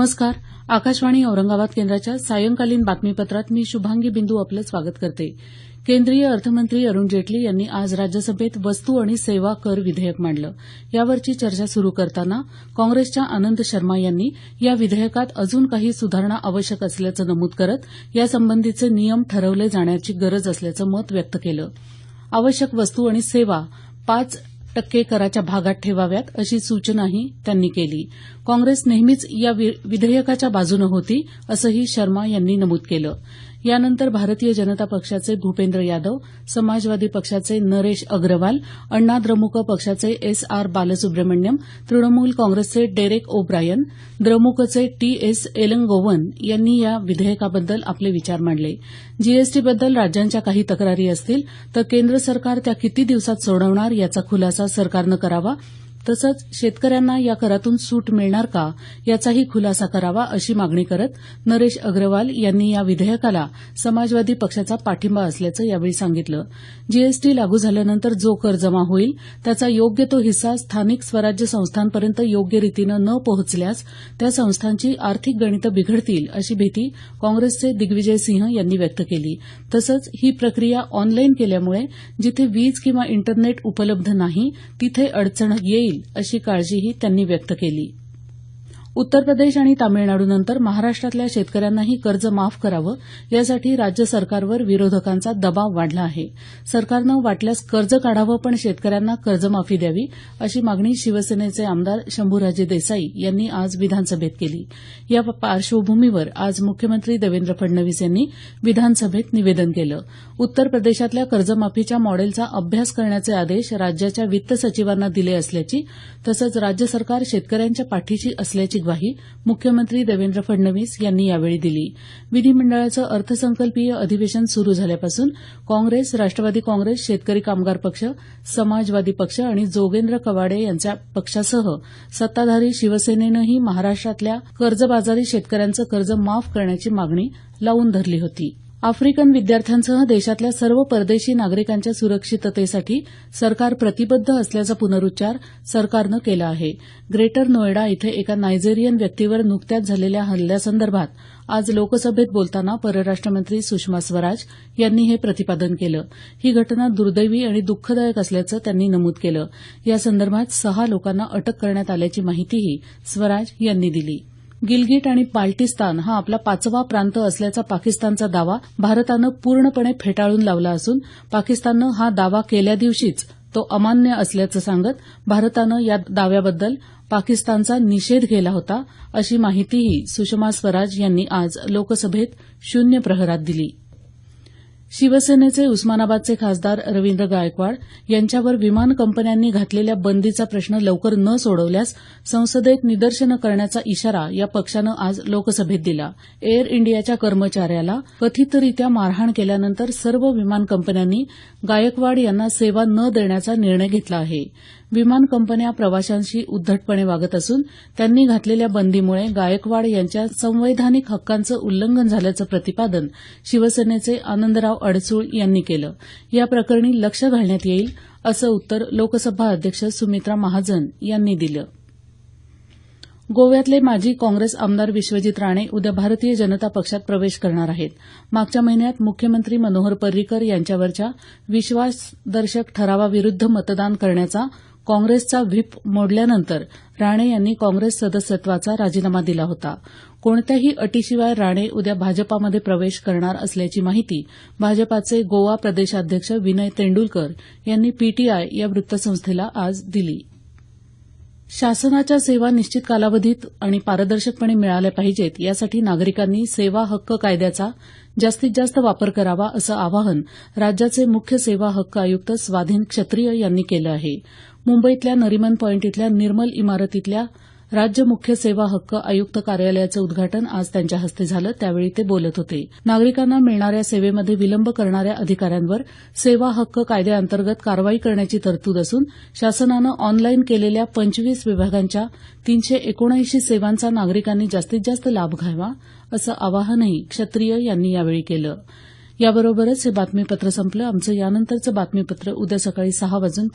नमस्कार. आकाशवाणी औरंगाबाद केंद्राच्या सायंकालीन बातमीपत्रात मी शुभांगी बिंदू आपलं स्वागत करते. केंद्रीय अर्थमंत्री अरुण जेटली यांनी आज राज्यसभेत वस्तू आणि सेवा कर विधेयक मांडलं. यावरची चर्चा सुरू करताना काँग्रेसच्या आनंद शर्मा यांनी या विधेयकात अजून काही सुधारणा आवश्यक असल्याचं नमूद करत यासंबंधीचे नियम ठरवले जाण्याची गरज असल्याचं मत व्यक्त केलं. आवश्यक वस्तू आणि सेवा 5% कराच्या भागात ठेवाव्यात अशी सूचनाही त्यांनी केली. काँग्रेस नेहमीच या विधेयकाच्या बाजूनं होती असंही शर्मा यांनी नमूद केलं. यानंतर भारतीय जनता पक्षाचे भूपेंद्र यादव, समाजवादी पक्षाचे नरेश अग्रवाल, अण्णा द्रमुक पक्षाचे एस.आर. बालसुब्रमण्यम, तृणमूल काँग्रेसचे डेरेक ओ ब्रायन, द्रमुकचे टी.एस. एलंगोवन यांनी या विधेयकाबद्दल आपले विचार मांडले. जीएसटीबद्दल राज्यांच्या काही तक्रारी असतील तर केंद्र सरकार त्या किती दिवसात सोडवणार याचा खुलासा सरकारनं करावा, तसंच शेतकऱ्यांना या करातून सूट मिळणार का याचाही खुलासा करावा अशी मागणी करत नरेश अग्रवाल यांनी या विधेयकाला समाजवादी पक्षाचा पाठिंबा असल्याचं यावेळी सांगितलं. जीएसटी लागू झाल्यानंतर जो कर जमा होईल त्याचा योग्य तो हिस्सा स्थानिक स्वराज्य संस्थांपर्यंत योग्य रीतीनं न पोहोचल्यास त्या संस्थांची आर्थिक गणितं बिघडतील अशी भीती काँग्रेसचे दिग्विजय सिंह यांनी व्यक्त केली. तसंच ही प्रक्रिया ऑनलाईन केल्यामुळे जिथे वीज किंवा इंटरनेट उपलब्ध नाही तिथे अडचण येईल अशी काळजीही त्यांनी व्यक्त केली. उत्तर प्रदेश आणि तामिळनाडूनंतर महाराष्ट्रातल्या शेतकऱ्यांनाही कर्ज माफ करावं यासाठी राज्य सरकारवर विरोधकांचा दबाव वाढला आहे. सरकारनं वाटल्यास कर्ज काढावं पण शेतकऱ्यांना कर्जमाफी द्यावी अशी मागणी शिवसेनेचे आमदार शंभूराजे देसाई यांनी आज विधानसभेत केली. या पार्श्वभूमीवर आज मुख्यमंत्री देवेंद्र फडणवीस यांनी विधानसभेत निवेदन केलं. उत्तर प्रदेशातल्या कर्जमाफीच्या मॉडेलचा अभ्यास करण्याचे आदेश राज्याच्या वित्त सचिवांना दिले असल्याची तसंच राज्य सरकार शेतकऱ्यांच्या पाठीशी असल्याची ग्वाही मुख्यमंत्री देवेंद्र फडणवीस यांनी यावेळी दिली. विधिमंडळाचं अर्थसंकल्पीय अधिवेशन सुरू झाल्यापासून काँग्रेस, राष्ट्रवादी काँग्रेस, शेतकरी कामगार पक्ष, समाजवादी पक्ष आणि जोगेंद्र कवाडे यांच्या पक्षासह सत्ताधारी शिवसेनेनंही महाराष्ट्रातल्या कर्जबाजारी शेतकऱ्यांचं कर्ज माफ करण्याची मागणी लावून धरली होती. आफ्रिकन विद्यार्थ्यांसह देशातल्या सर्व परदेशी नागरिकांच्या सुरक्षिततेसाठी सरकार प्रतिबद्ध असल्याचा पुनरुच्चार सरकारनं केला आहे. ग्रेटर नोएडा इथे एका नायजेरियन व्यक्तीवर नुकत्याच झालेल्या हल्ल्यासंदर्भात आज लोकसभेत बोलताना परराष्ट्र मंत्री सुषमा स्वराज यांनी हे प्रतिपादन केलं. ही घटना दुर्दैवी आणि दुःखदायक असल्याचं त्यांनी नमूद केलं. यासंदर्भात 6 लोकांना अटक करण्यात आल्याची माहितीही स्वराज यांनी दिली. गिलगिट आणि बाल्टिस्तान हा आपला 5वा प्रांत असल्याचा पाकिस्तानचा दावा भारतानं पूर्णपणे फेटाळून लावला असून पाकिस्ताननं हा दावा केल्या दिवशीच तो अमान्य असल्याचं सांगत भारतानं या दाव्याबद्दल पाकिस्तानचा निषेध केला होता अशी माहितीही सुषमा स्वराज यांनी आज लोकसभेत शून्य प्रहरात दिली. शिवसेनेचे उस्मानाबादचे खासदार रवींद्र गायकवाड यांच्यावर विमान कंपन्यांनी घातलेल्या बंदीचा प्रश्न लवकर न सोडवल्यास संसदेत निदर्शनं करण्याचा इशारा या पक्षानं आज लोकसभेत दिला. एअर इंडियाच्या कर्मचाऱ्याला कथितरित्या मारहाण केल्यानंतर सर्व विमान कंपन्यांनी गायकवाड यांना सेवा न देण्याचा निर्णय घेतला आहे. विमान कंपन्या प्रवाशांशी उद्धटपणे वागत असून त्यांनी घातलेल्या बंदीमुळे गायकवाड यांच्या संवैधानिक हक्कांचं उल्लंघन झाल्याचं प्रतिपादन शिवसेनेचे आनंदराव अडसूळ यांनी केलं. या प्रकरणी लक्ष घालण्यात येईल असं उत्तर लोकसभा अध्यक्ष सुमित्रा महाजन यांनी दिलं. गोव्यातले माजी काँग्रेस आमदार विश्वजित राणे उद्या भारतीय जनता पक्षात प्रवेश करणार आहेत. मागच्या महिन्यात मुख्यमंत्री मनोहर पर्रिकर यांच्यावरच्या विश्वासदर्शक ठरावाविरुद्ध मतदान करण्याचा काँग्रेसचा व्हीप मोडल्यानंतर राणे यांनी काँग्रेस सदस्यत्वाचा राजीनामा दिला होता. कोणत्याही अटीशिवाय राणे उद्या भाजपामध्ये प्रवेश करणार असल्याची माहिती भाजपाचे गोवा प्रदेशाध्यक्ष विनय तेंडुलकर यांनी पीटीआय या वृत्तसंस्थेला आज दिली. शासनाच्या सेवा निश्चित कालावधीत आणि पारदर्शकपणे मिळाल्या पाहिजेत यासाठी नागरिकांनी सेवा हक्क कायद्याचा जास्तीत जास्त वापर करावा असं आवाहन राज्याचे मुख्य सेवा हक्क आयुक्त स्वाधीन क्षत्रिय यांनी केलं आहे. मुंबईतल्या नरिमन पॉइंट इथल्या निर्मल इमारतीतल्या राज्य मुख्य सेवा हक्क आयुक्त कार्यालयाचं उद्घाटन आज त्यांच्या हस्ते झालं त्यावेळी ते बोलत होते. नागरिकांना मिळणाऱ्या सेवेमध्ये विलंब करणाऱ्या अधिकाऱ्यांवर सेवा हक्क कायद्याअंतर्गत कारवाई करण्याची तरतूद असून शासनानं ऑनलाईन केलेल्या 25 विभागांच्या 379 सेवांचा नागरिकांनी जास्तीत जास्त लाभ घ्यावा असं आवाहनही क्षत्रिय यांनी यावेळी केलं. याबरोबरच हे बातमीपत्र संपलं. आमचं यानंतरचं बातमीपत्र उद्या सकाळी 6:50 वाजून